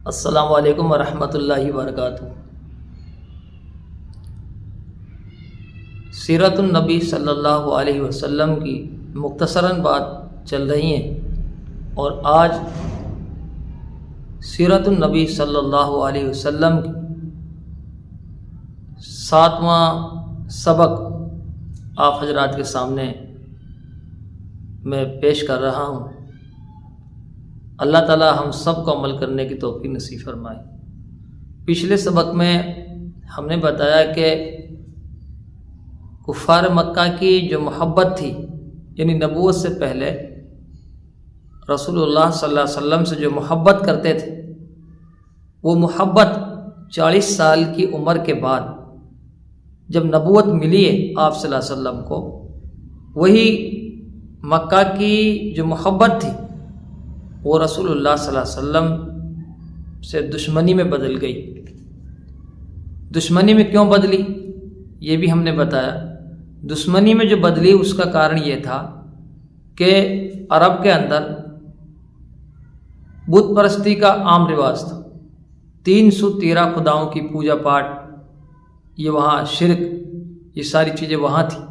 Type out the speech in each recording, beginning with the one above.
السلام علیکم ورحمۃ اللہ وبرکاتہ۔ سیرت النبی صلی اللہ علیہ وسلم کی مختصراً بات چل رہی ہیں، اور آج سیرت النبی صلی اللہ علیہ وسلم کی 7واں سبق آپ حضرات کے سامنے میں پیش کر رہا ہوں۔ اللہ تعالی ہم سب کو عمل کرنے کی توفیق نصیب فرمائے۔ پچھلے سبق میں ہم نے بتایا کہ کفار مکہ کی جو محبت تھی، یعنی نبوت سے پہلے رسول اللہ صلی اللہ علیہ وسلم سے جو محبت کرتے تھے، وہ محبت 40 سال کی عمر کے بعد جب نبوت ملی ہے آپ صلی اللہ علیہ وسلم کو، وہی مکہ کی جو محبت تھی وہ رسول اللہ صلی اللہ علیہ وسلم سے دشمنی میں بدل گئی۔ دشمنی میں کیوں بدلی یہ بھی ہم نے بتایا۔ دشمنی میں جو بدلی اس کا کارن یہ تھا کہ عرب کے اندر بت پرستی کا عام رواج تھا۔ 313 خداؤں کی پوجا پاٹ، یہ وہاں شرک، یہ ساری چیزیں وہاں تھیں۔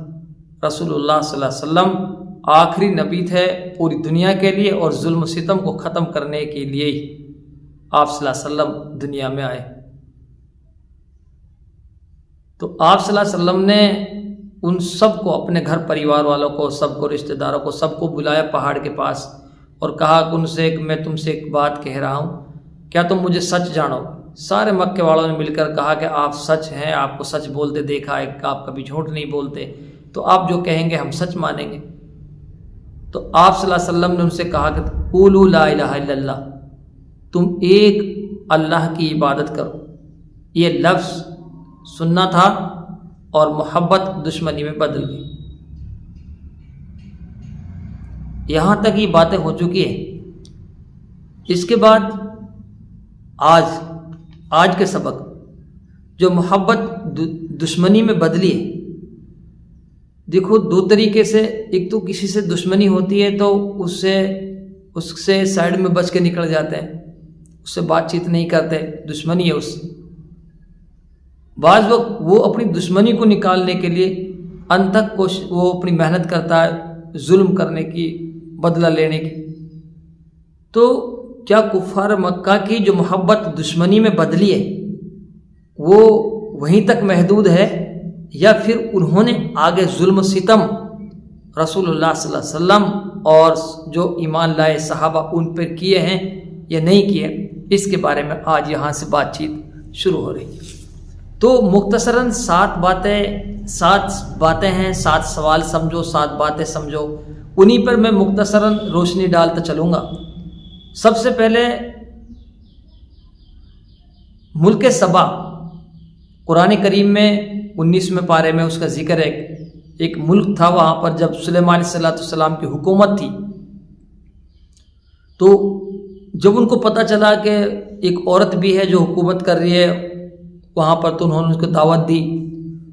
رسول اللہ صلی اللہ علیہ وسلم آخری نبی تھے پوری دنیا کے لیے، اور ظلم و ستم کو ختم کرنے کے لیے ہی آپ صلی اللہ علیہ وسلم دنیا میں آئے۔ تو آپ صلی اللہ علیہ وسلم نے ان سب کو، اپنے گھر پریوار والوں کو، سب کو، رشتہ داروں کو، سب کو بلایا پہاڑ کے پاس اور کہا کہ میں تم سے ایک بات کہہ رہا ہوں، کیا تم مجھے سچ جانو؟ سارے مکے والوں نے مل کر کہا کہ آپ سچ ہیں، آپ کو سچ بولتے دیکھا ہے، آپ کبھی جھوٹ نہیں بولتے، تو آپ جو کہیں گے ہم سچ مانیں گے۔ تو آپ صلی اللہ علیہ وسلم نے ان سے کہا کہ قولوا لا الہ الا اللہ، تم ایک اللہ کی عبادت کرو۔ یہ لفظ سننا تھا اور محبت دشمنی میں بدل گئی۔ یہاں تک یہ باتیں ہو چکی ہیں۔ اس کے بعد آج کے سبق جو محبت دشمنی میں بدلی ہے، دیکھو دو طریقے سے، ایک تو کسی سے دشمنی ہوتی ہے تو اس سے سائڈ میں بچ کے نکل جاتے ہیں، اس سے بات چیت نہیں کرتے، دشمنی ہے اس سے۔ بعض وقت وہ اپنی دشمنی کو نکالنے کے لیے انت تک وہ اپنی محنت کرتا ہے ظلم کرنے کی، بدلہ لینے کی۔ تو کیا کفار مکہ کی جو محبت دشمنی میں بدلی ہے وہ وہیں تک محدود ہے، یا پھر انہوں نے آگے ظلم و ستم رسول اللہ صلی اللہ علیہ وسلم اور جو ایمان لائے صحابہ ان پر کیے ہیں یا نہیں کیے؟ اس کے بارے میں آج یہاں سے بات چیت شروع ہو رہی ہے۔ تو مختصراً 7 باتیں ہیں، 7 سوال سمجھو، 7 باتیں سمجھو، انہی پر میں مختصراً روشنی ڈالتا چلوں گا۔ سب سے پہلے ملک سبا، قرآن کریم میں 19ویں پارے میں اس کا ذکر ہے۔ ایک ملک تھا، وہاں پر جب سلیمان علیہ السلام کی حکومت تھی، تو جب ان کو پتہ چلا کہ ایک عورت بھی ہے جو حکومت کر رہی ہے وہاں پر، تو انہوں نے اس کو دعوت دی۔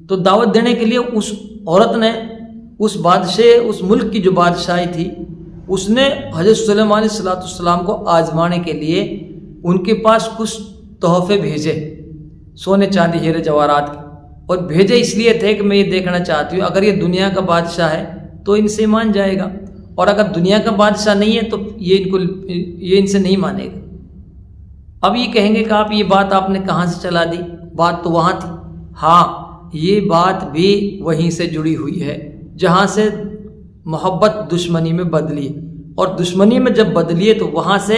تو دعوت دینے کے لیے اس عورت نے اس ملک کی جو بادشاہی تھی، اس نے حضرت سلیمان علیہ السلام کو آزمانے کے لیے ان کے پاس کچھ تحفے بھیجے، سونے چاندی ہیرے جواہرات کے، اور بھیجے اس لیے تھے کہ میں یہ دیکھنا چاہتی ہوں اگر یہ دنیا کا بادشاہ ہے تو ان سے مان جائے گا، اور اگر دنیا کا بادشاہ نہیں ہے تو یہ ان سے نہیں مانے گا۔ اب یہ کہیں گے کہ آپ یہ بات آپ نے کہاں سے چلا دی؟ بات تو وہاں تھی۔ ہاں، یہ بات بھی وہیں سے جڑی ہوئی ہے جہاں سے محبت دشمنی میں بدلی ہے، اور دشمنی میں جب بدلی ہے تو وہاں سے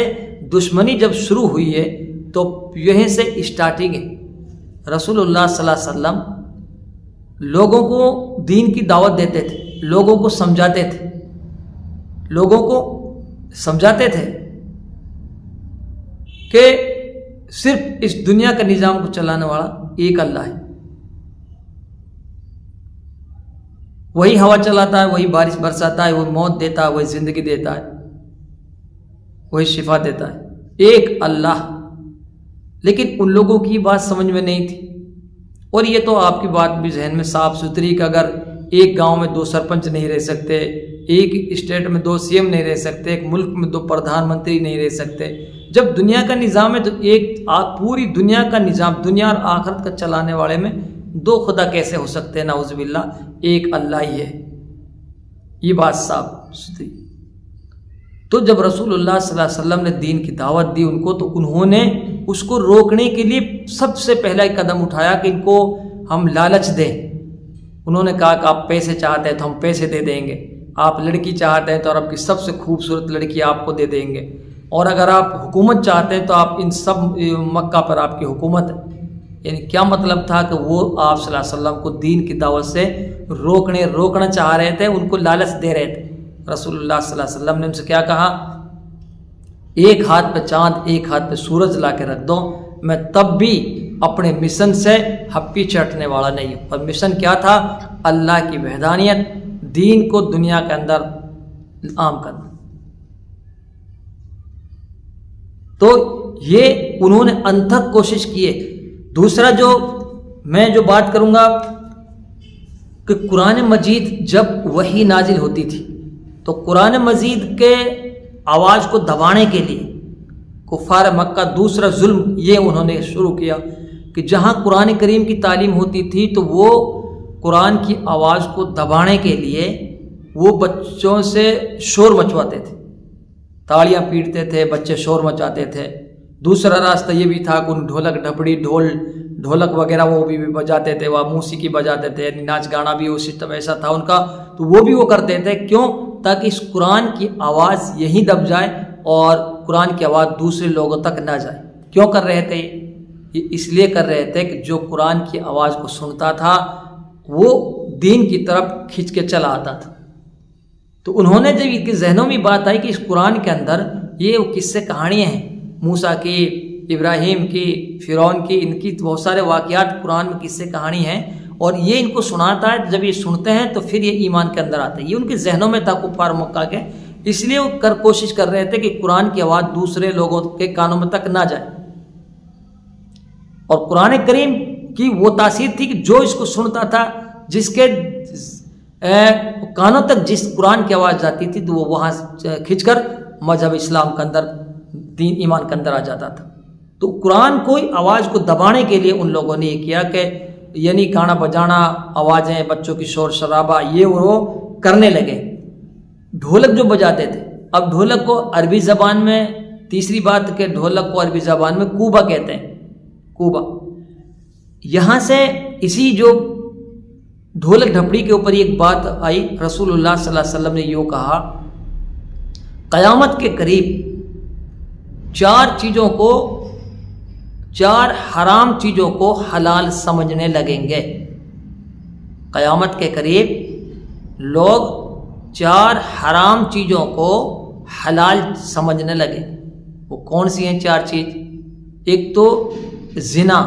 دشمنی جب شروع ہوئی ہے تو یہیں سے اسٹارٹنگ ہے۔ رسول اللہ صلی اللہ علیہ وسلم لوگوں کو دین کی دعوت دیتے تھے، لوگوں کو سمجھاتے تھے کہ صرف اس دنیا کا نظام کو چلانے والا ایک اللہ ہے، وہی ہوا چلاتا ہے، وہی بارش برساتا ہے، وہی موت دیتا ہے، وہی زندگی دیتا ہے، وہی شفا دیتا ہے، ایک اللہ۔ لیکن ان لوگوں کی بات سمجھ میں نہیں تھی، اور یہ تو آپ کی بات بھی ذہن میں صاف ستھری کہ اگر ایک گاؤں میں 2 سرپنچ نہیں رہ سکتے، ایک اسٹیٹ میں 2 CM نہیں رہ سکتے، ایک ملک میں 2 پردھان منتری نہیں رہ سکتے، جب دنیا کا نظام ہے تو پوری دنیا کا نظام، دنیا اور آخرت کا چلانے والے میں دو خدا کیسے ہو سکتے ہیں؟ نعوذ باللہ، ایک اللہ ہی ہے، یہ بات صاف ستھری۔ تو جب رسول اللہ صلی اللہ علیہ وسلم نے دین کی دعوت دی ان کو، تو انہوں نے اس کو روکنے کے لیے سب سے پہلا ایک قدم اٹھایا کہ ان کو ہم لالچ دیں۔ انہوں نے کہا کہ آپ پیسے چاہتے ہیں تو ہم پیسے دے دیں گے، آپ لڑکی چاہتے ہیں تو عرب کی سب سے خوبصورت لڑکی آپ کو دے دیں گے، اور اگر آپ حکومت چاہتے ہیں تو آپ ان سب مکہ پر آپ کی حکومت ہے۔ یعنی کیا مطلب تھا کہ وہ آپ صلی اللہ علیہ وسلم کو دین کی دعوت سے روکنا چاہ رہے تھے، ان کو لالچ دے رہے تھے۔ رسول اللہ صلی اللہ علیہ وسلم نے ان سے کیا کہا؟ ایک ہاتھ پہ چاند ایک ہاتھ پہ سورج لا کے رکھ دو، میں تب بھی اپنے مشن سے ہپی چٹنے والا نہیں ہوں۔ اور مشن کیا تھا؟ اللہ کی وحدانیت، دین کو دنیا کے اندر عام کرنا۔ تو یہ انہوں نے انتھک کوشش کی ہے۔ دوسرا میں جو بات کروں گا کہ قرآن مجید جب وحی نازل ہوتی تھی تو قرآن مجید کے آواز کو دبانے کے لیے کفار مکہ دوسرا ظلم یہ انہوں نے شروع کیا کہ جہاں قرآن کریم کی تعلیم ہوتی تھی تو وہ قرآن کی آواز کو دبانے کے لیے وہ بچوں سے شور مچواتے تھے، تالیاں پیٹتے تھے، بچے شور مچاتے تھے۔ دوسرا راستہ یہ بھی تھا کہ ان ڈھولک ڈھپڑی ڈھولک وغیرہ وہ بھی بجاتے تھے، وہ موسیقی بجاتے تھے، ناچ گانا بھی وہ سسٹم ایسا تھا ان کا، تو وہ بھی وہ کرتے تھے۔ کیوں؟ تاکہ اس قرآن کی آواز یہی دب جائے اور قرآن کی آواز دوسرے لوگوں تک نہ جائے۔ کیوں کر رہے تھے یہ؟ اس لیے کر رہے تھے کہ جو قرآن کی آواز کو سنتا تھا وہ دین کی طرف کھنچ کے چلا آتا تھا۔ تو انہوں نے جب ان کے ذہنوں میں بات آئی کہ اس قرآن کے اندر یہ قصے کہانیاں ہیں، موسیٰ کی، ابراہیم کی، فرعون کی، ان کی بہت سارے واقعات قرآن میں قصے کہانی ہیں، اور یہ ان کو سناتا ہے، جب یہ سنتے ہیں تو پھر یہ ایمان کے اندر آتے ہیں۔ یہ ان کے ذہنوں میں تھا کفار مکہ کے، اس لیے وہ کوشش کر رہے تھے کہ قرآن کی آواز دوسرے لوگوں کے کانوں میں تک نہ جائے۔ اور قرآن کریم کی وہ تاثیر تھی کہ جو اس کو سنتا تھا، جس کے کانوں تک جس قرآن کی آواز جاتی تھی تو وہ وہاں کھنچ کر مذہب اسلام کے اندر، دین ایمان کے اندر آ جاتا تھا۔ تو قرآن کو آواز کو دبانے کے لیے ان لوگوں نے یہ کیا کہ یعنی گانا بجانا، آوازیں، بچوں کی شور شرابہ، یہ وہ کرنے لگے۔ ڈھولک جو بجاتے تھے، اب ڈھولک کو عربی زبان میں، تیسری بات کہ ڈھولک کو عربی زبان میں کوبا کہتے ہیں، کوبا۔ یہاں سے اسی جو ڈھولک ڈھپڑی کے اوپر ایک بات آئی، رسول اللہ صلی اللہ علیہ وسلم نے یوں کہا، قیامت کے قریب چار حرام چیزوں کو حلال سمجھنے لگیں گے۔ قیامت کے قریب لوگ 4 حرام چیزوں کو حلال سمجھنے لگے۔ وہ کون سی ہیں 4 چیز؟ ایک تو زنا،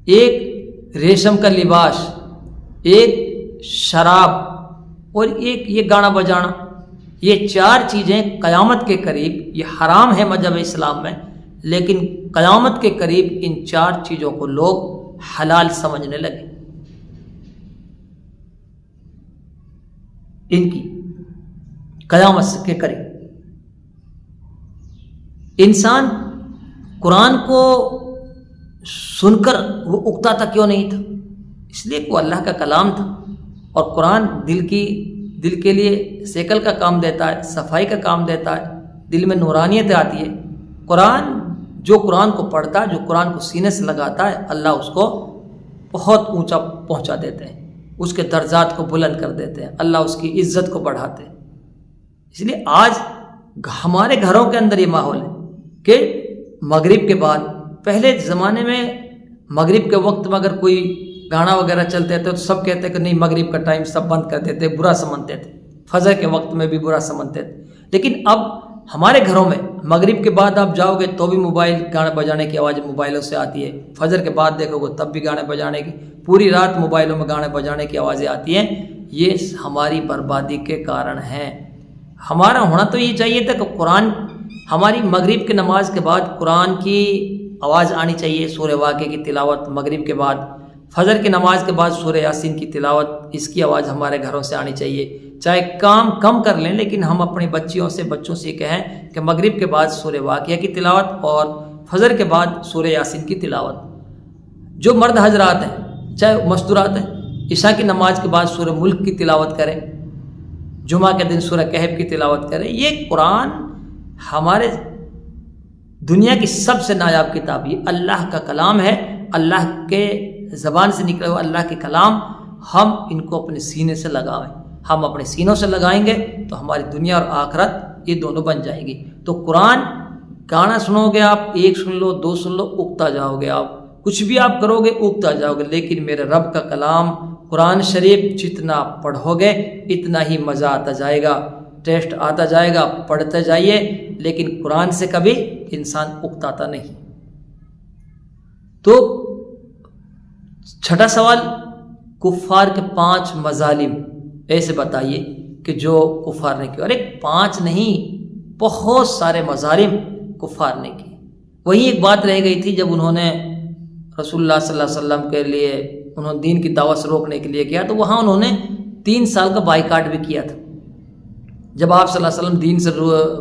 ایک ریشم کا لباس، ایک شراب، اور ایک یہ گانا بجانا۔ یہ 4 چیزیں قیامت کے قریب، یہ حرام ہے مذہب اسلام میں، لیکن قیامت کے قریب ان 4 چیزوں کو لوگ حلال سمجھنے لگے۔ ان کی قیامت کے قریب انسان قرآن کو سن کر وہ اکتاتا کیوں نہیں تھا؟ اس لیے وہ اللہ کا کلام تھا، اور قرآن دل کے لیے سیکل کا کام دیتا ہے، صفائی کا کام دیتا ہے، دل میں نورانیت آتی ہے۔ جو قرآن کو پڑھتا ہے، جو قرآن کو سینے سے لگاتا ہے، اللہ اس کو بہت اونچا پہنچا دیتے ہیں، اس کے درجات کو بلند کر دیتے ہیں، اللہ اس کی عزت کو بڑھاتے ہیں۔ اس لیے آج ہمارے گھروں کے اندر یہ ماحول ہے کہ مغرب کے بعد، پہلے زمانے میں مغرب کے وقت میں اگر کوئی گانا وغیرہ چلتے تھے تو سب کہتے کہ نہیں، مغرب کا ٹائم سب بند کرتے تھے، برا سمجھتے تھے، فجر کے وقت میں بھی برا سمجھتے تھے۔ لیکن اب ہمارے گھروں میں مغرب کے بعد آپ جاؤ گے تو بھی موبائل گانے بجانے کی آواز موبائلوں سے آتی ہے، فجر کے بعد دیکھو گے تب بھی گانے بجانے کی، پوری رات موبائلوں میں گانے بجانے کی آوازیں آتی ہیں۔ یہ ہماری بربادی کے کارن ہیں۔ ہمارا ہونا تو یہ چاہیے تھا کہ قرآن، ہماری مغرب کی نماز کے بعد قرآن کی آواز آنی چاہیے، سورہ واقعہ کی تلاوت مغرب کے بعد، فجر کی نماز کے بعد سورہ یاسین کی تلاوت، اس کی آواز ہمارے گھروں سے آنی چاہیے. چاہے کام کم کر لیں لیکن ہم اپنی بچوں سے کہیں کہ مغرب کے بعد سورہ واقعہ کی تلاوت اور فجر کے بعد سورہ یاسین کی تلاوت. جو مرد حضرات ہیں چاہے مستورات ہیں، عشاء کی نماز کے بعد سورہ ملک کی تلاوت کریں، جمعہ کے دن سورہ کہف کی تلاوت کریں. یہ قرآن ہمارے دنیا کی سب سے نایاب کتاب، یہ اللہ کا کلام ہے، اللہ کے زبان سے نکلا ہوا اللہ کے کلام. ہم ان کو اپنے سینے سے لگائیں. ہم اپنے سینوں سے لگائیں گے تو ہماری دنیا اور آخرت یہ دونوں بن جائے گی. تو قرآن گانا سنو گے آپ، ایک سن لو، دو سن لو، اگتا جاؤ گے آپ. کچھ بھی آپ کرو گے اگتا جاؤ گے. لیکن میرے رب کا کلام قرآن شریف جتنا پڑھو گے اتنا ہی مزہ آتا جائے گا، ٹیسٹ آتا جائے گا. پڑھتے جائیے لیکن قرآن سے کبھی انسان اگتاتا نہیں. تو چھٹا سوال، کفار کے 5 مظالم ایسے بتائیے کہ جو کفار نے کی. اور ایک 5 نہیں، بہت سارے مظالم کفار نے کی. وہی ایک بات رہ گئی تھی جب انہوں نے رسول اللہ صلی اللہ علیہ وسلم کے لیے انہوں نے دین کی دعوت سے روکنے کے لیے کیا، تو وہاں انہوں نے 3 سال کا بائیکاٹ بھی کیا تھا. جب آپ صلی اللہ علیہ وسلم دین سے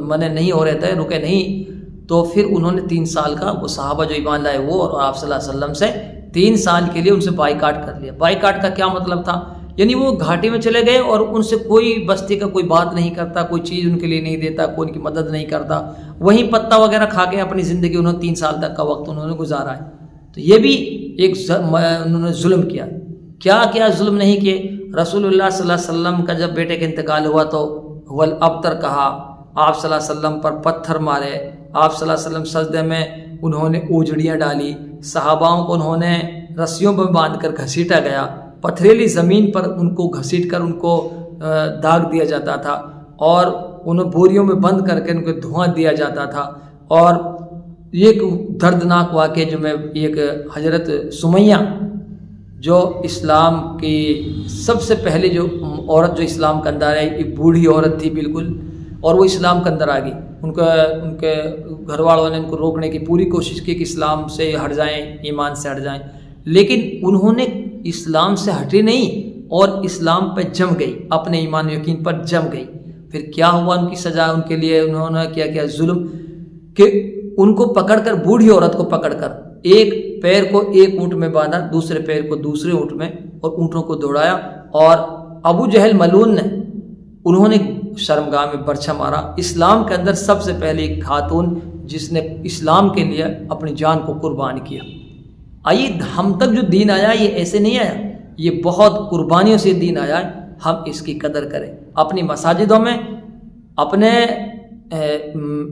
منع نہیں ہو رہے تھے، رکے نہیں، تو پھر انہوں نے 3 سال کا، وہ صحابہ جو ایمان لائے وہ اور آپ صلی اللہ علیہ وسلم سے 3 سال کے لیے ان سے بائیکاٹ کر لیا. بائیکاٹ کا کیا مطلب تھا؟ یعنی وہ گھاٹی میں چلے گئے اور ان سے کوئی بستی کا کوئی بات نہیں کرتا، کوئی چیز ان کے لیے نہیں دیتا، کوئی ان کی مدد نہیں کرتا. وہیں پتا وغیرہ کھا کے اپنی زندگی انہوں نے 3 سال تک کا وقت انہوں نے گزارا ہے. تو یہ بھی ایک انہوں نے ظلم کیا. کیا ظلم نہیں کیے؟ رسول اللہ صلی اللہ علیہ وسلم کا جب بیٹے کا انتقال ہوا تو والابتر کہا، آپ صلی اللہ علیہ وسلم پر پتھر مارے، آپ صلی اللہ علیہ وسلم سجدے میں انہوں نے اوجڑیاں ڈالی، صحاباؤں کو انہوں نے رسیوں پر باندھ کر گھسیٹا گیا، پتھریلی زمین پر ان کو گھسیٹ کر ان کو داغ دیا جاتا تھا اور انہیں بوریوں میں بند کر کے ان کو دھواں دیا جاتا تھا. اور ایک دردناک واقعہ جو میں ایک حضرت سمیہ جو اسلام کی سب سے پہلے جو عورت جو اسلام کے اندر آئی، ایک بوڑھی عورت تھی بالکل، اور وہ اسلام کے اندر آ گئی. ان کے گھر والوں نے ان کو روکنے کی پوری کوشش کی کہ اسلام سے ہٹ جائیں، ایمان سے ہٹ جائیں، لیکن انہوں نے اسلام سے ہٹی نہیں اور اسلام پہ جم گئی، اپنے ایمان و یقین پر جم گئی. پھر کیا ہوا ان کی سزا؟ ان کے لیے انہوں نے کیا ظلم کہ ان کو پکڑ کر، بوڑھی عورت کو پکڑ کر ایک پیر کو ایک اونٹ میں باندھا، دوسرے پیر کو دوسرے اونٹ میں، اور اونٹوں کو دوڑایا. اور ابو جہل ملعون نے انہوں نے شرمگاہ میں برچھا مارا. اسلام کے اندر سب سے پہلے ایک خاتون جس نے اسلام کے لیے اپنی جان کو قربان کیا. آئیے ہم تک جو دین آیا یہ ایسے نہیں آیا، یہ بہت قربانیوں سے دین آیا ہے. ہم اس کی قدر کریں. اپنی مساجدوں میں، اپنے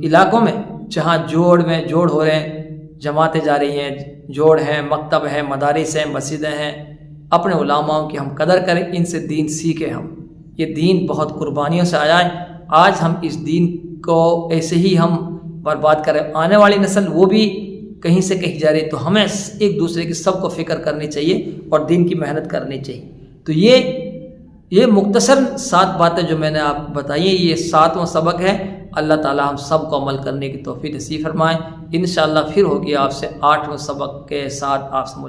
علاقوں میں جہاں جوڑ ہو رہے ہیں، جماعتیں جا رہی ہیں، جوڑ ہیں، مکتب ہیں، مدارس ہیں، مسجدیں ہیں، اپنے علماؤں کی ہم قدر کریں، ان سے دین سیکھیں. ہم یہ دین بہت قربانیوں سے آیا ہے. آج ہم اس دین کو ایسے ہی ہم برباد کریں، آنے والی نسل وہ بھی کہیں سے کہیں جا رہی، تو ہمیں ایک دوسرے کی سب کو فکر کرنی چاہیے اور دین کی محنت کرنی چاہیے. تو یہ مختصر 7 باتیں جو میں نے آپ بتائی، یہ 7واں سبق ہے. اللہ تعالی ہم سب کو عمل کرنے کی توفیق نصیب فرمائے. انشاءاللہ پھر ہوگی آپ سے 8واں سبق کے ساتھ آپ سے